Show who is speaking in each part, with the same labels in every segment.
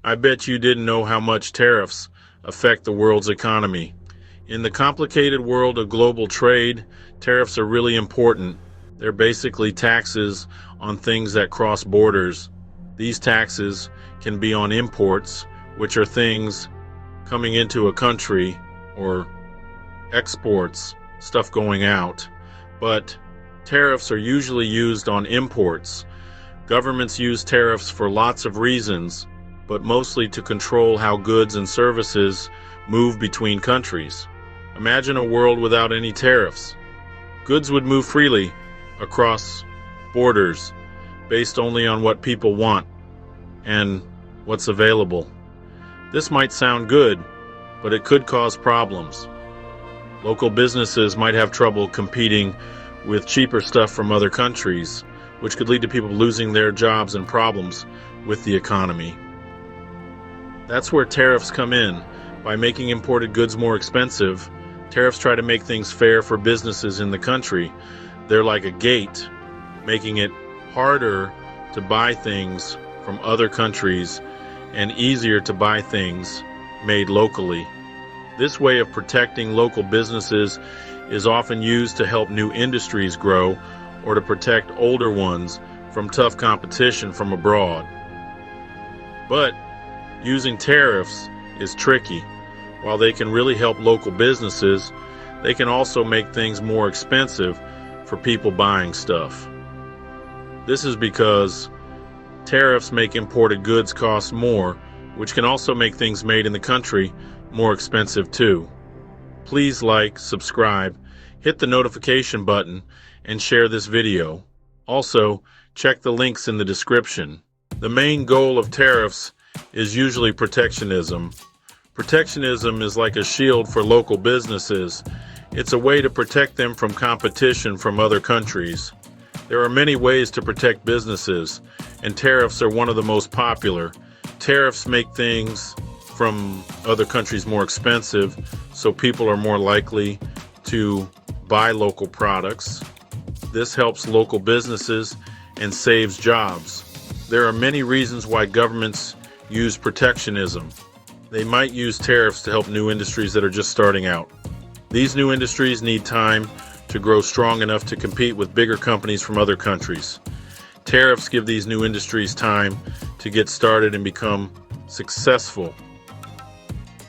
Speaker 1: I bet you didn't know how much tariffs affect the world's economy. In the complicated world of global trade, tariffs are really important. They're basically taxes on things that cross borders. These taxes can be on imports, which are things coming into a country, or exports, stuff going out. But tariffs are usually used on imports. Governments use tariffs for lots of reasons, but mostly to control how goods and services move between countries. Imagine a world without any tariffs. Goods would move freely across borders based only on what people want and what's available. This might sound good, but it could cause problems. Local businesses might have trouble competing with cheaper stuff from other countries, which could lead to people losing their jobs and problems with the economy. That's where tariffs come in. By making imported goods more expensive, tariffs try to make things fair for businesses in the country. They're like a gate, making it harder to buy things from other countries and easier to buy things made locally. This way of protecting local businesses is often used to help new industries grow or to protect older ones from tough competition from abroad. But using tariffs is tricky. While they can really help local businesses, they can also make things more expensive for people buying stuff. This is because tariffs make imported goods cost more, which can also make things made in the country more expensive too. Please like, subscribe, hit the notification button, and share this video. Also, check the links in the description. The main goal of tariffs is usually protectionism. Protectionism is like a shield for local businesses. It's a way to protect them from competition from other countries. There are many ways to protect businesses, and tariffs are one of the most popular. Tariffs make things from other countries more expensive, so people are more likely to buy local products. This helps local businesses and saves jobs. There are many reasons why governments use protectionism. They might use tariffs to help new industries that are just starting out. These new industries need time to grow strong enough to compete with bigger companies from other countries. Tariffs give these new industries time to get started and become successful.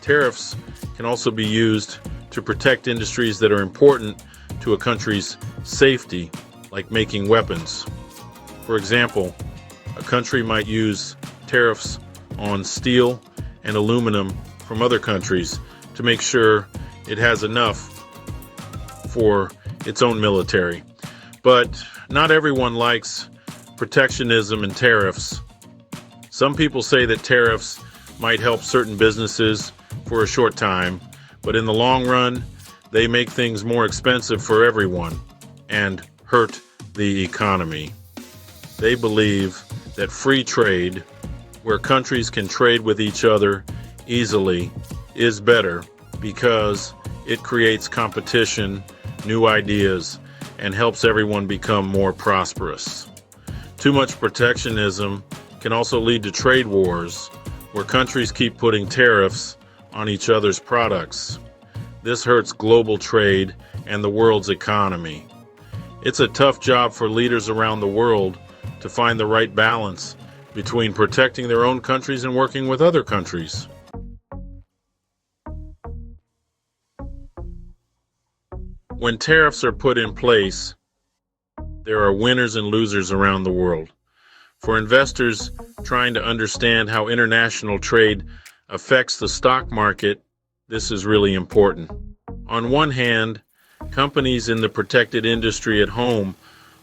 Speaker 1: Tariffs can also be used to protect industries that are important to a country's safety, like making weapons. For example, a country might use tariffs on steel and aluminum from other countries to make sure it has enough for its own military. But not everyone likes protectionism and tariffs. Some people say that tariffs might help certain businesses for a short time, but in the long run, they make things more expensive for everyone and hurt the economy. They believe that free trade, where countries can trade with each other easily, is better because it creates competition, new ideas, and helps everyone become more prosperous. Too much protectionism can also lead to trade wars, where countries keep putting tariffs on each other's products. This hurts global trade and the world's economy. It's a tough job for leaders around the world to find the right balance between protecting their own countries and working with other countries. When tariffs are put in place, there are winners and losers around the world. For investors trying to understand how international trade affects the stock market, this is really important. On one hand, companies in the protected industry at home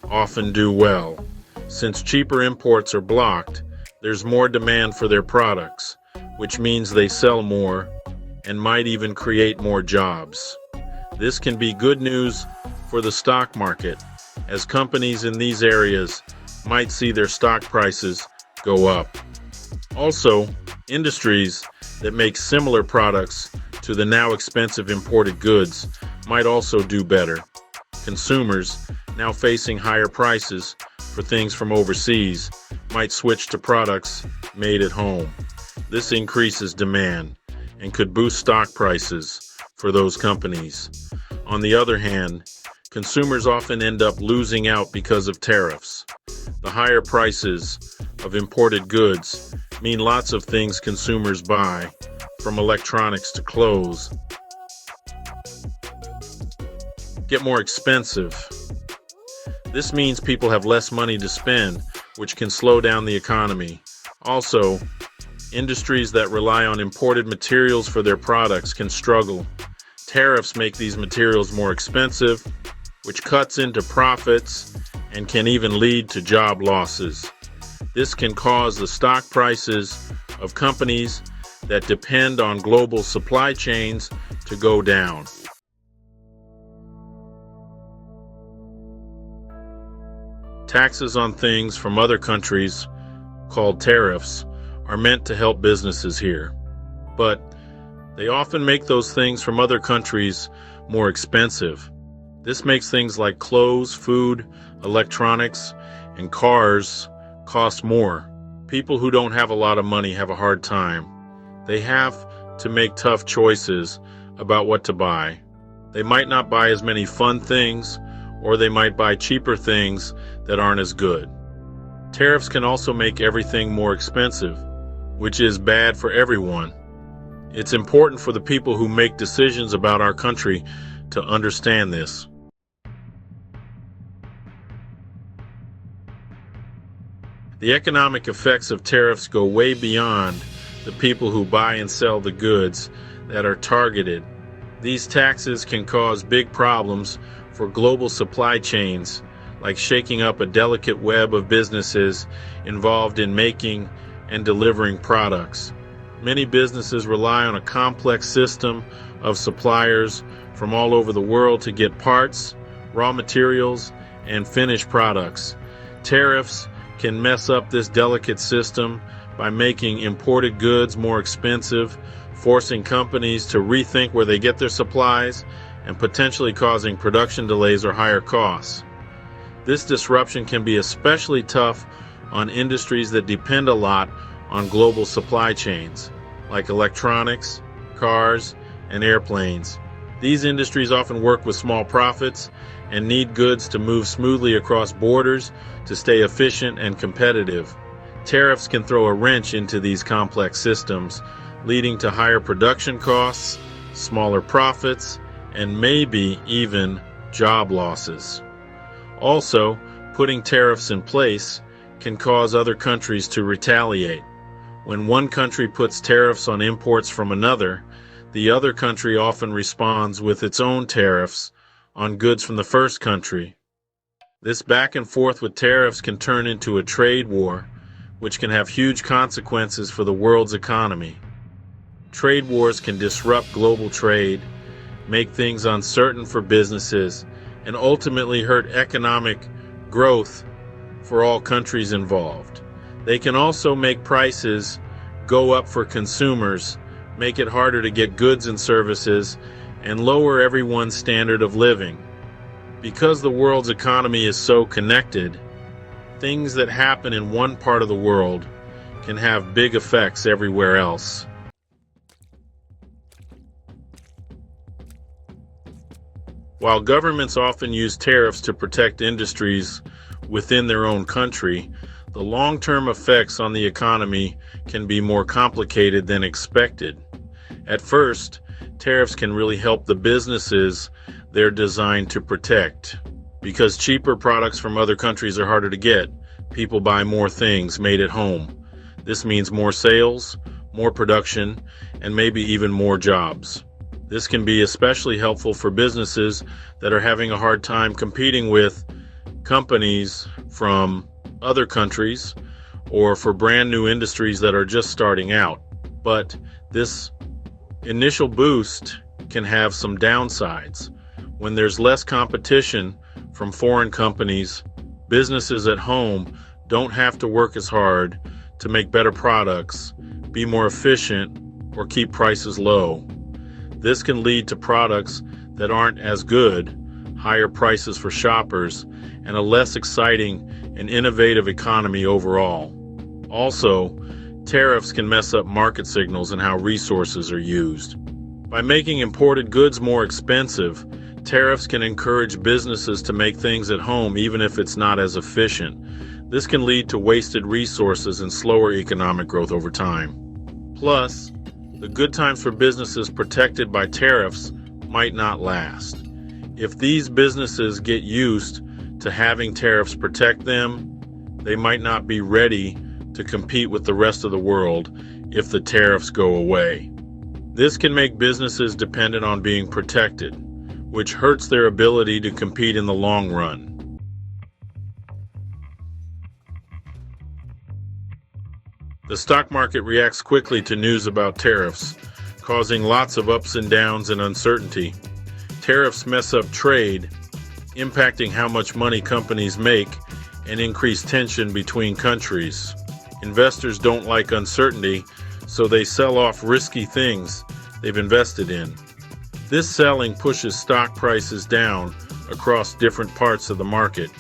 Speaker 1: often do well. Since cheaper imports are blocked, there's more demand for their products, which means they sell more and might even create more jobs. This can be good news for the stock market, as companies in these areas might see their stock prices go up. Also, industries that make similar products to the now expensive imported goods might also do better. Consumers, now facing higher prices for things from overseas, might switch to products made at home. This increases demand and could boost stock prices for those companies. On the other hand, consumers often end up losing out because of tariffs. The higher prices of imported goods mean lots of things consumers buy, from electronics to clothes, get more expensive. This means people have less money to spend, which can slow down the economy. Also, industries that rely on imported materials for their products can struggle. Tariffs make these materials more expensive, which cuts into profits and can even lead to job losses. This can cause the stock prices of companies that depend on global supply chains to go down. Taxes on things from other countries, called tariffs, are meant to help businesses here. But they often make those things from other countries more expensive. This makes things like clothes, food, electronics, and cars cost more. People who don't have a lot of money have a hard time. They have to make tough choices about what to buy. They might not buy as many fun things, or they might buy cheaper things that aren't as good. Tariffs can also make everything more expensive, which is bad for everyone. It's important for the people who make decisions about our country to understand this. The economic effects of tariffs go way beyond the people who buy and sell the goods that are targeted. These taxes can cause big problems for global supply chains, like shaking up a delicate web of businesses involved in making and delivering products. Many businesses rely on a complex system of suppliers from all over the world to get parts, raw materials, and finished products. Tariffs can mess up this delicate system by making imported goods more expensive, forcing companies to rethink where they get their supplies, and potentially causing production delays or higher costs. This disruption can be especially tough on industries that depend a lot on global supply chains, like electronics, cars, and airplanes. These industries often work with small profits and need goods to move smoothly across borders to stay efficient and competitive. Tariffs can throw a wrench into these complex systems, leading to higher production costs, smaller profits, and maybe even job losses. Also, putting tariffs in place can cause other countries to retaliate. When one country puts tariffs on imports from another, the other country often responds with its own tariffs on goods from the first country. This back and forth with tariffs can turn into a trade war, which can have huge consequences for the world's economy. Trade wars can disrupt global trade, make things uncertain for businesses, and ultimately hurt economic growth for all countries involved. They can also make prices go up for consumers, make it harder to get goods and services, and lower everyone's standard of living. Because the world's economy is so connected, things that happen in one part of the world can have big effects everywhere else. While governments often use tariffs to protect industries within their own country, the long-term effects on the economy can be more complicated than expected. At first, tariffs can really help the businesses they're designed to protect. Because cheaper products from other countries are harder to get, people buy more things made at home. This means more sales, more production, and maybe even more jobs. This can be especially helpful for businesses that are having a hard time competing with companies from other countries, or for brand new industries that are just starting out. But this initial boost can have some downsides. When there's less competition from foreign companies, businesses at home don't have to work as hard to make better products, be more efficient, or keep prices low. This can lead to products that aren't as good, higher prices for shoppers, and a less exciting and innovative economy overall. Also, Tariffs can mess up market signals and how resources are used. By making imported goods more expensive, tariffs can encourage businesses to make things at home even if it's not as efficient. This can lead to wasted resources and slower economic growth over time. Plus, the good times for businesses protected by tariffs might not last. If these businesses get used to having tariffs protect them, they might not be ready to compete with the rest of the world if the tariffs go away. This can make businesses dependent on being protected, which hurts their ability to compete in the long run. The stock market reacts quickly to news about tariffs, causing lots of ups and downs and uncertainty. Tariffs mess up trade, impacting how much money companies make and increase tension between countries. Investors don't like uncertainty, so they sell off risky things they've invested in. This selling pushes stock prices down across different parts of the market.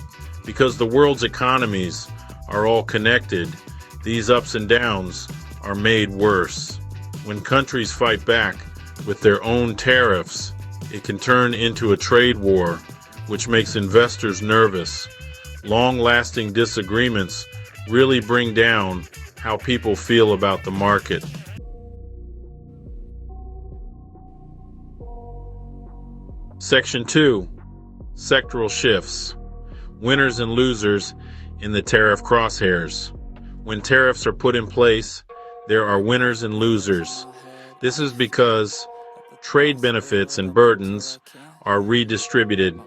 Speaker 1: Because the world's economies are all connected, these ups and downs are made worse. When countries fight back with their own tariffs, it can turn into a trade war, which makes investors nervous. Long-lasting disagreements really bring down how people feel about the market. Section 2. Sectoral shifts. Winners and losers in the tariff crosshairs. When tariffs are put in place, there are winners and losers. This is because trade benefits and burdens are redistributed.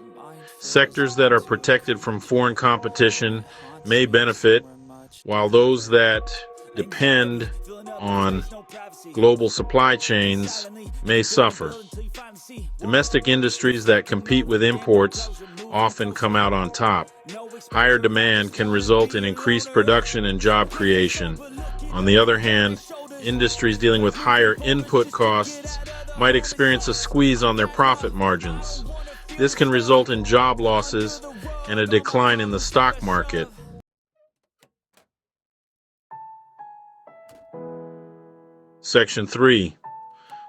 Speaker 1: Sectors that are protected from foreign competition may benefit, while those that depend on global supply chains may suffer. Domestic industries that compete with imports often come out on top. Higher demand can result in increased production and job creation. On the other hand, industries dealing with higher input costs might experience a squeeze on their profit margins. This can result in job losses and a decline in the stock market. Section 3.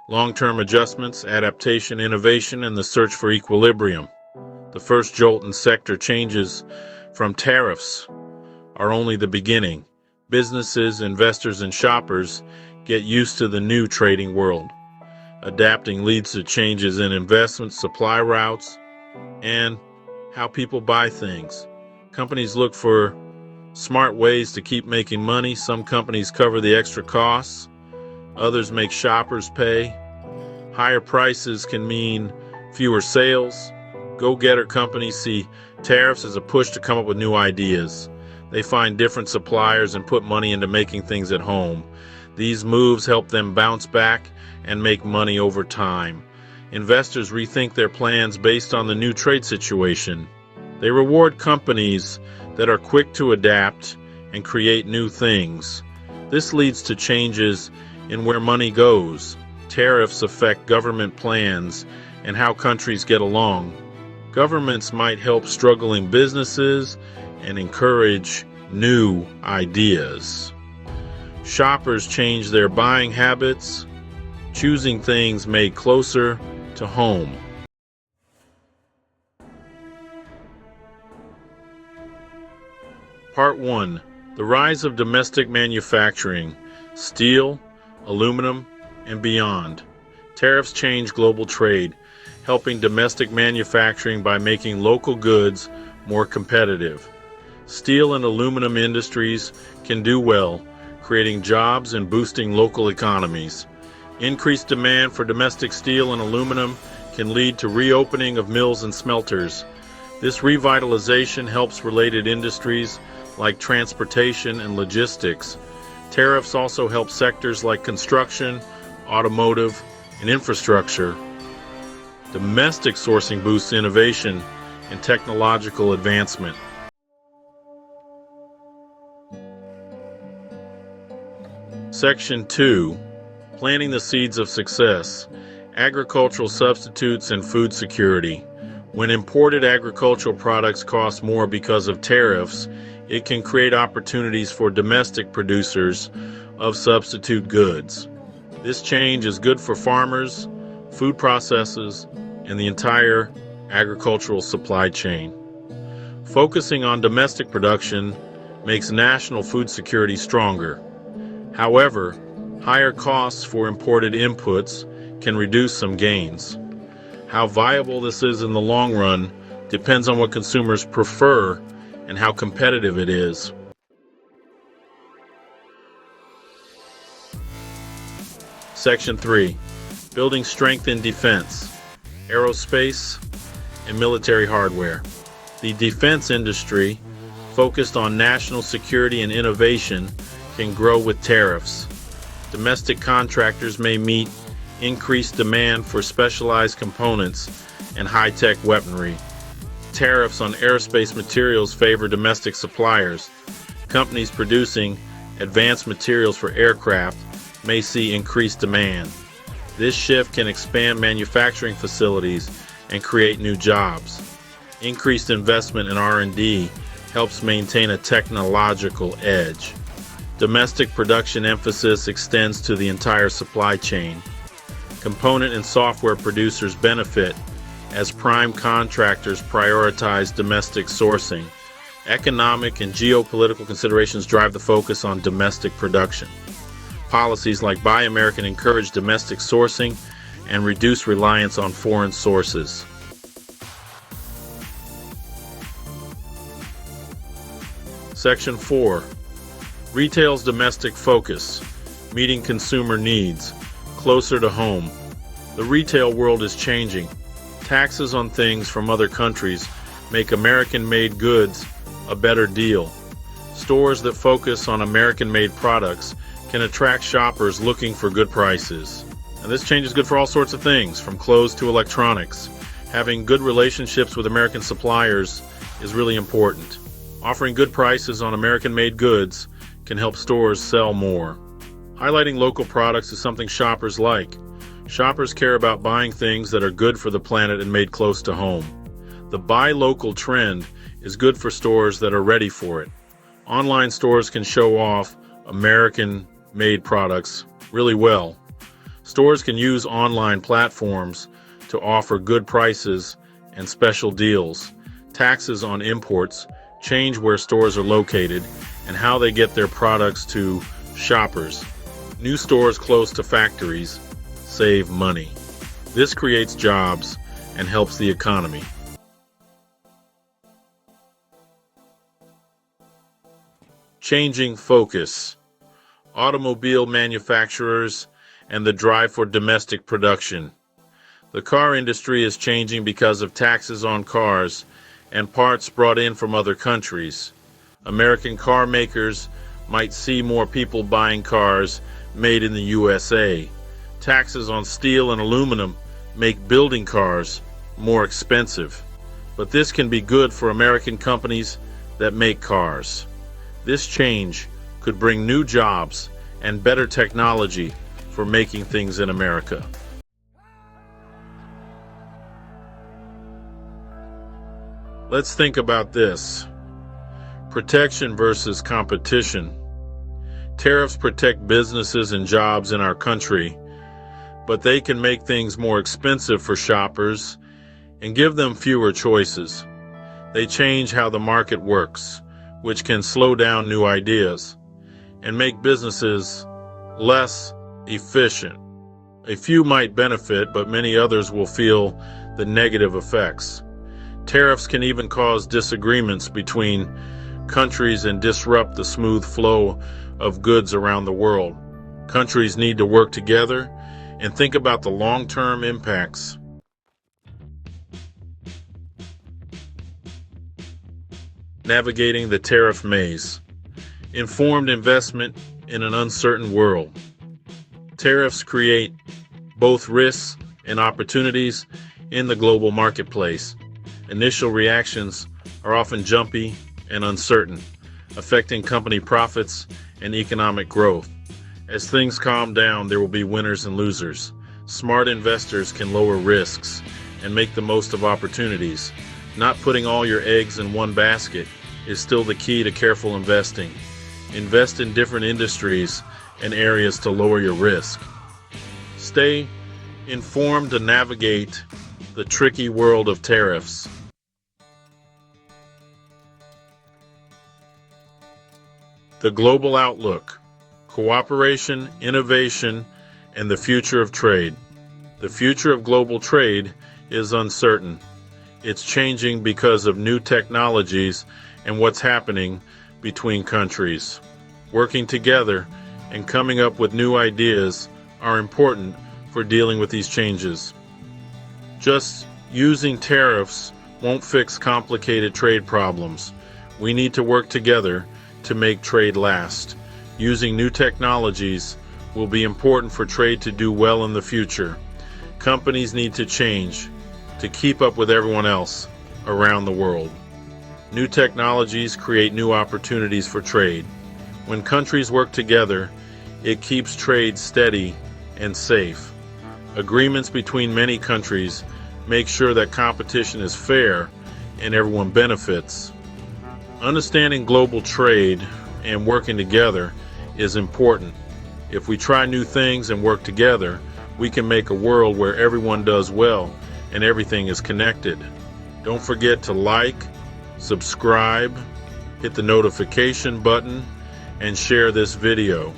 Speaker 1: Long-term adjustments, adaptation, innovation, and the search for equilibrium. The first jolt in sector changes from tariffs are only the beginning. Businesses, investors, and shoppers get used to the new trading world. Adapting leads to changes in investment, supply routes, and how people buy things. Companies look for smart ways to keep making money. Some companies cover the extra costs. Others make shoppers pay. Higher prices can mean fewer sales. Go-getter companies see tariffs as a push to come up with new ideas. They find different suppliers and put money into making things at home. These moves help them bounce back and make money over time. Investors rethink their plans based on the new trade situation. They reward companies that are quick to adapt and create new things. This leads to changes in where money goes. Tariffs affect government plans and how countries get along. Governments might help struggling businesses and encourage new ideas. Shoppers change their buying habits, choosing things made closer to home. Part 1. The rise of domestic manufacturing, steel, aluminum, and beyond. Tariffs change global trade, helping domestic manufacturing by making local goods more competitive. Steel and aluminum industries can do well, creating jobs and boosting local economies. Increased demand for domestic steel and aluminum can lead to reopening of mills and smelters. This revitalization helps related industries like transportation and logistics. Tariffs also help sectors like construction, automotive, and infrastructure. Domestic sourcing boosts innovation and technological advancement. Section 2. Planting the seeds of success. Agricultural substitutes and food security. When imported agricultural products cost more because of tariffs, it can create opportunities for domestic producers of substitute goods. This change is good for farmers, food processors, and the entire agricultural supply chain. Focusing on domestic production makes national food security stronger. However, higher costs for imported inputs can reduce some gains. How viable this is in the long run depends on what consumers prefer and how competitive it is. Section 3. Building strength in defense, aerospace, and military hardware. The defense industry, focused on national security and innovation, can grow with tariffs. Domestic contractors may meet increased demand for specialized components and high-tech weaponry. Tariffs on aerospace materials favor domestic suppliers. Companies producing advanced materials for aircraft may see increased demand. This shift can expand manufacturing facilities and create new jobs. Increased investment in R&D helps maintain a technological edge. Domestic production emphasis extends to the entire supply chain. Component and software producers benefit as prime contractors prioritize domestic sourcing. Economic and geopolitical considerations drive the focus on domestic production. Policies like Buy American encourage domestic sourcing and reduce reliance on foreign sources. Section 4. Retail's domestic focus, meeting consumer needs, closer to home. The retail world is changing. Taxes on things from other countries make American-made goods a better deal. Stores that focus on American-made products can attract shoppers looking for good prices. And this change is good for all sorts of things, from clothes to electronics. Having good relationships with American suppliers is really important. Offering good prices on American-made goods can help stores sell more. Highlighting local products is something shoppers like. Shoppers care about buying things that are good for the planet and made close to home. The buy local trend is good for stores that are ready for it. Online stores can show off American-made products really well. Stores can use online platforms to offer good prices and special deals. Taxes on imports change where stores are located and how they get their products to shoppers. New stores close to factories save money. This creates jobs and helps the economy. Changing focus. Automobile manufacturers and the drive for domestic production. The car industry is changing because of taxes on cars and parts brought in from other countries. American car makers might see more people buying cars made in the USA. Taxes on steel and aluminum make building cars more expensive. But this can be good for American companies that make cars. This change could bring new jobs and better technology for making things in America. Let's think about this. Protection versus competition. Tariffs protect businesses and jobs in our country, but they can make things more expensive for shoppers and give them fewer choices. They change how the market works, which can slow down new ideas and make businesses less efficient. A few might benefit, but many others will feel the negative effects. Tariffs can even cause disagreements between countries and disrupt the smooth flow of goods around the world. Countries need to work together and think about the long-term impacts. Navigating the tariff maze. Informed investment in an uncertain world. Tariffs create both risks and opportunities in the global marketplace. Initial reactions are often jumpy and uncertain, affecting company profits and economic growth. As things calm down, there will be winners and losers. Smart investors can lower risks and make the most of opportunities. Not putting all your eggs in one basket is still the key to careful investing. Invest in different industries and areas to lower your risk. Stay informed to navigate the tricky world of tariffs. The global outlook: cooperation, innovation, and the future of trade. The future of global trade is uncertain. It's changing because of new technologies and what's happening between countries. Working together and coming up with new ideas are important for dealing with these changes. Just using tariffs won't fix complicated trade problems. We need to work together to make trade last. Using new technologies will be important for trade to do well in the future. Companies need to change to keep up with everyone else around the world. New technologies create new opportunities for trade. When countries work together, it keeps trade steady and safe. Agreements between many countries make sure that competition is fair and everyone benefits. Understanding global trade and working together is important. If we try new things and work together, we can make a world where everyone does well and everything is connected. Don't forget to like, subscribe, hit the notification button, and share this video.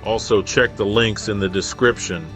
Speaker 1: Also check the links in the description